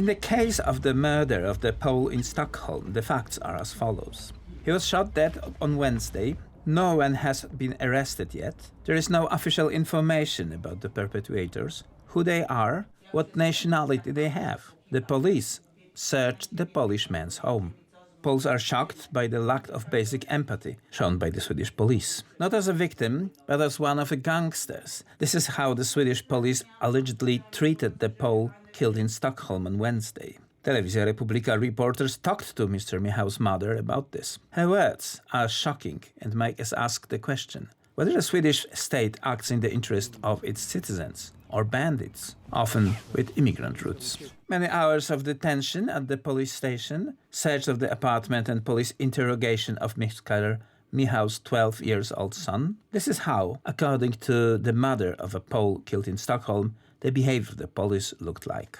In the case of the murder of the Pole in Stockholm, the facts are as follows. He was shot dead on Wednesday. No one has been arrested yet. There is no official information about the perpetrators, who they are, what nationality they have. The police searched the Polish man's home. Poles are shocked by the lack of basic empathy shown by the Swedish police. Not as a victim, but as one of the gangsters. This is how the Swedish police allegedly treated the Pole killed in Stockholm on Wednesday. Telewizja Republika reporters talked to Mr. Michał's mother about this. Her words are shocking and make us ask the question whether the Swedish state acts in the interest of its citizens or bandits, often with immigrant roots. Many hours of detention at the police station, search of the apartment and police interrogation of Mr. Michał's 12-year-old son. This is how, according to the mother of a Pole killed in Stockholm, the behavior of the police looked like.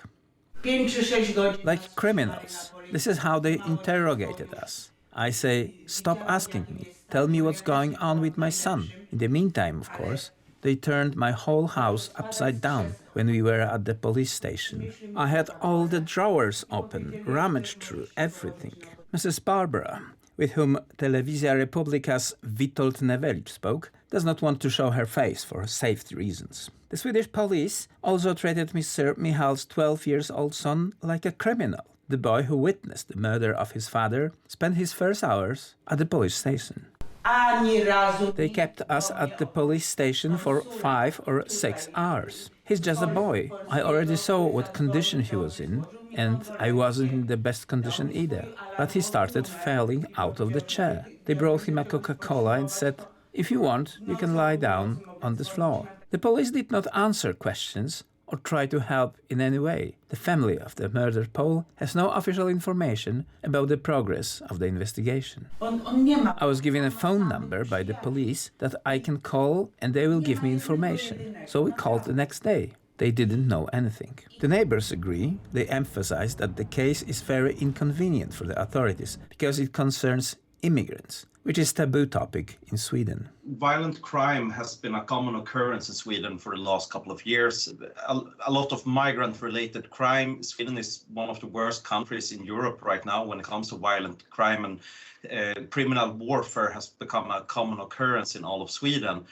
Like criminals. This is how they interrogated us. I say, stop asking me. Tell me what's going on with my son. In the meantime, of course, they turned my whole house upside down when we were at the police station. I had all the drawers open, rummaged through everything. Mrs. Barbara, with whom Telewizja Republika's Witold Newelic spoke, does not want to show her face for safety reasons. The Swedish police also treated Mr. Michał's 12-year-old son like a criminal. The boy who witnessed the murder of his father spent his first hours at the police station. They kept us at the police station for 5 or 6 hours. He's just a boy. I already saw what condition he was in, and I wasn't in the best condition either. But he started falling out of the chair. They brought him a Coca-Cola and said, "If you want, you can lie down on this floor." The police did not answer questions or try to help in any way. The family of the murdered Pole has no official information about the progress of the investigation. I was given a phone number by the police that I can call and they will give me information. So we called the next day. They didn't know anything. The neighbors agree. They emphasize that the case is very inconvenient for the authorities because it concerns immigrants, which is a taboo topic in Sweden. Violent crime has been a common occurrence in Sweden for the last couple of years. A lot of migrant-related crime. Sweden is one of the worst countries in Europe right now when it comes to violent crime, and criminal warfare has become a common occurrence in all of Sweden.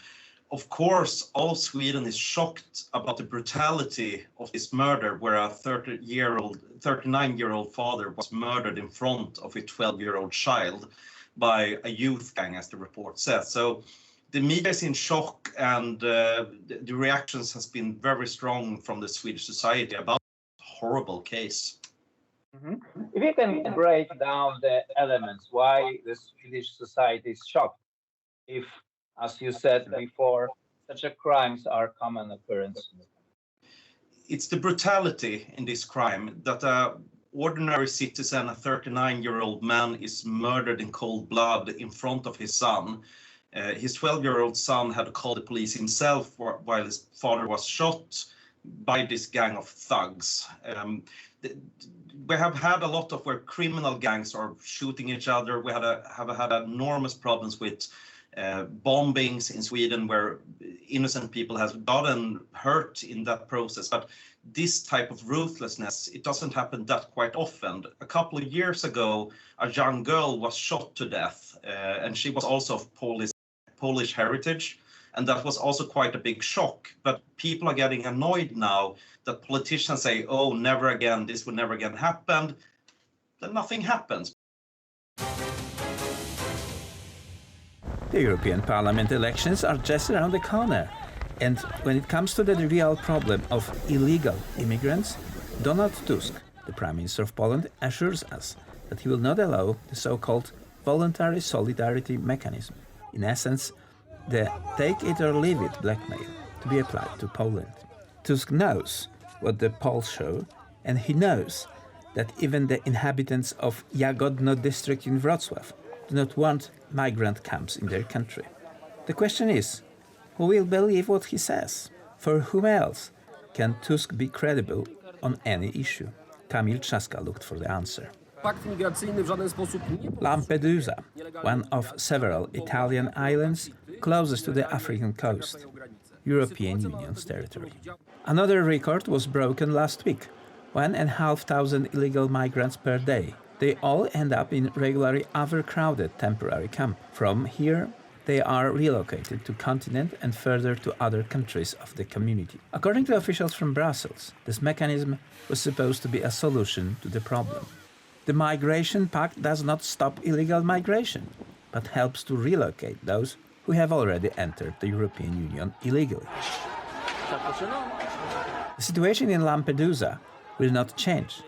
Of course, all of Sweden is shocked about the brutality of this murder, where a 39-year-old father was murdered in front of a 12-year-old child by a youth gang, as the report says. So the media is in shock, and the reactions has been very strong from the Swedish society about this horrible case. Mm-hmm. If you can break down the elements, why the Swedish society is shocked, if, as you said before, such crimes are common occurrence. It's the brutality in this crime that ordinary citizen, a 39-year-old man, is murdered in cold blood in front of his son. His 12-year-old son had to call the police himself while his father was shot by this gang of thugs. We have had a lot of where criminal gangs are shooting each other. We have had enormous problems with bombings in Sweden where innocent people have gotten hurt in that process. But this type of ruthlessness, it doesn't happen that quite often. A couple of years ago, a young girl was shot to death, and she was also of Polish heritage. And that was also quite a big shock. But people are getting annoyed now that politicians say, oh, never again, this will never again happen. Then nothing happens. The European Parliament elections are just around the corner. And when it comes to the real problem of illegal immigrants, Donald Tusk, the Prime Minister of Poland, assures us that he will not allow the so-called voluntary solidarity mechanism, in essence, the take-it-or-leave-it blackmail, to be applied to Poland. Tusk knows what the polls show, and he knows that even the inhabitants of Jagodno district in Wrocław do not want migrant camps in their country. The question is, who will believe what he says? For whom else can Tusk be credible on any issue? Kamil Trzaska looked for the answer. Lampedusa, one of several Italian islands closest to the African coast, European Union's territory. Another record was broken last week. 1,500 illegal migrants per day. They all end up in regularly overcrowded temporary camp. From here, they are relocated to continent and further to other countries of the community. According to officials from Brussels, this mechanism was supposed to be a solution to the problem. The Migration Pact does not stop illegal migration, but helps to relocate those who have already entered the European Union illegally. The situation in Lampedusa will not change.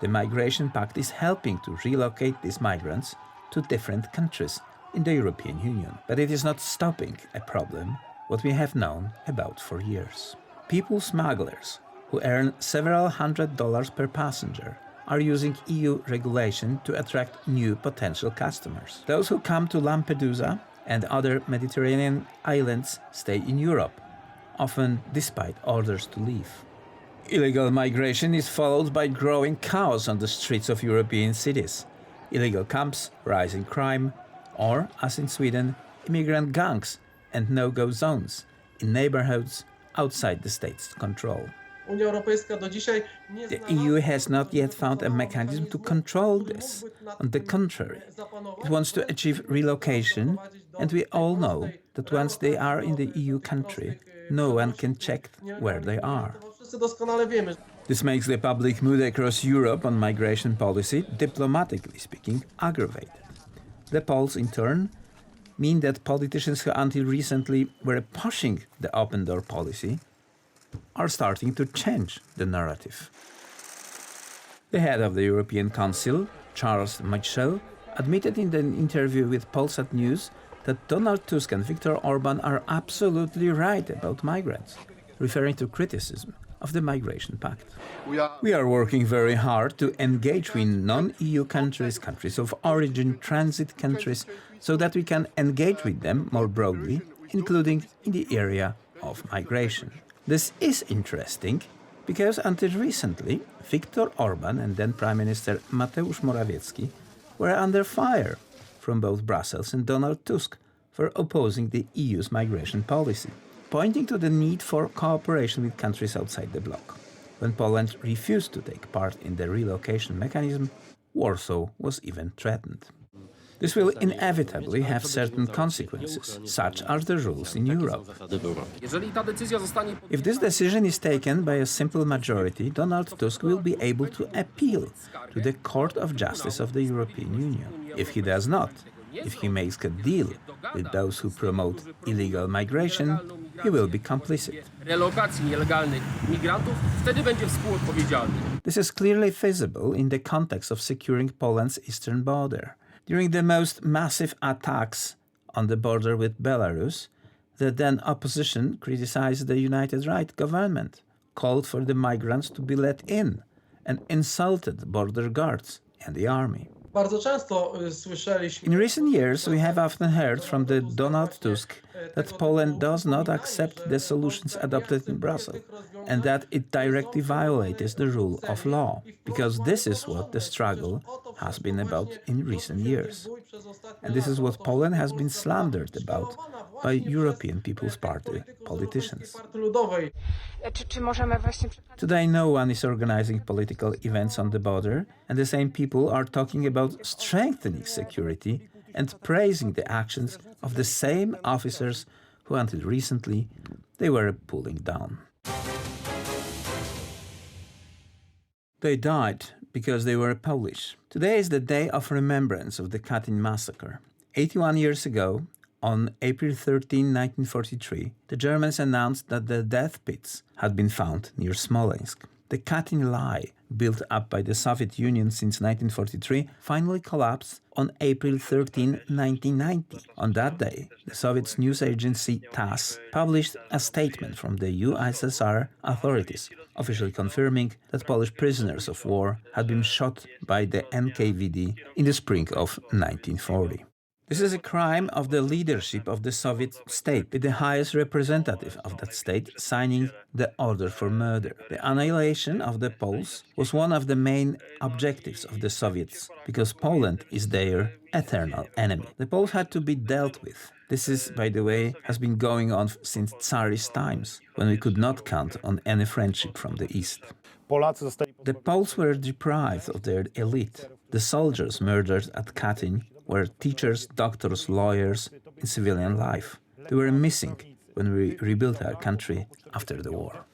The Migration Pact is helping to relocate these migrants to different countries in the European Union. But it is not stopping a problem what we have known about for years. People smugglers who earn several $100s per passenger are using EU regulation to attract new potential customers. Those who come to Lampedusa and other Mediterranean islands stay in Europe, often despite orders to leave. Illegal migration is followed by growing chaos on the streets of European cities, illegal camps, rising crime, or, as in Sweden, immigrant gangs and no-go zones in neighborhoods outside the state's control. The EU has not yet found a mechanism to control this. On the contrary, it wants to achieve relocation, and we all know that once they are in the EU country, no one can check where they are. This makes the public mood across Europe on migration policy, diplomatically speaking, aggravated. The polls, in turn, mean that politicians who until recently were pushing the open door policy are starting to change the narrative. The head of the European Council, Charles Michel, admitted in an interview with Polsat News that Donald Tusk and Viktor Orban are absolutely right about migrants, referring to criticism of the Migration Pact. We are working very hard to engage with non-EU countries, countries of origin, transit countries, so that we can engage with them more broadly, including in the area of migration. This is interesting because until recently, Viktor Orban and then Prime Minister Mateusz Morawiecki were under fire from both Brussels and Donald Tusk for opposing the EU's migration policy, pointing to the need for cooperation with countries outside the bloc. When Poland refused to take part in the relocation mechanism, Warsaw was even threatened. This will inevitably have certain consequences. Such are the rules in Europe. If this decision is taken by a simple majority, Donald Tusk will be able to appeal to the Court of Justice of the European Union. If he does not, if he makes a deal with those who promote illegal migration, he will be complicit. This is clearly feasible in the context of securing Poland's eastern border. During the most massive attacks on the border with Belarus, the then opposition criticized the United Right government, called for the migrants to be let in, and insulted border guards and the army. In recent years, we have often heard from Donald Tusk that Poland does not accept the solutions adopted in Brussels and that it directly violates the rule of law, because this is what the struggle has been about in recent years. And this is what Poland has been slandered about by European People's Party politicians. Today, no one is organizing political events on the border, and the same people are talking about strengthening security and praising the actions of the same officers who until recently they were pulling down. They died because they were Polish. Today is the day of remembrance of the Katyn massacre. 81 years ago, on April 13, 1943, the Germans announced that the death pits had been found near Smolensk. The Katyn lie, built up by the Soviet Union since 1943, finally collapsed on April 13, 1990. On that day, the Soviet news agency TASS published a statement from the USSR authorities, officially confirming that Polish prisoners of war had been shot by the NKVD in the spring of 1940. This is a crime of the leadership of the Soviet state, with the highest representative of that state signing the order for murder. The annihilation of the Poles was one of the main objectives of the Soviets, because Poland is their eternal enemy. The Poles had to be dealt with. This is, by the way, has been going on since Tsarist times, when we could not count on any friendship from the East. The Poles were deprived of their elite. The soldiers murdered at Katyn were teachers, doctors, lawyers in civilian life. They were missing when we rebuilt our country after the war.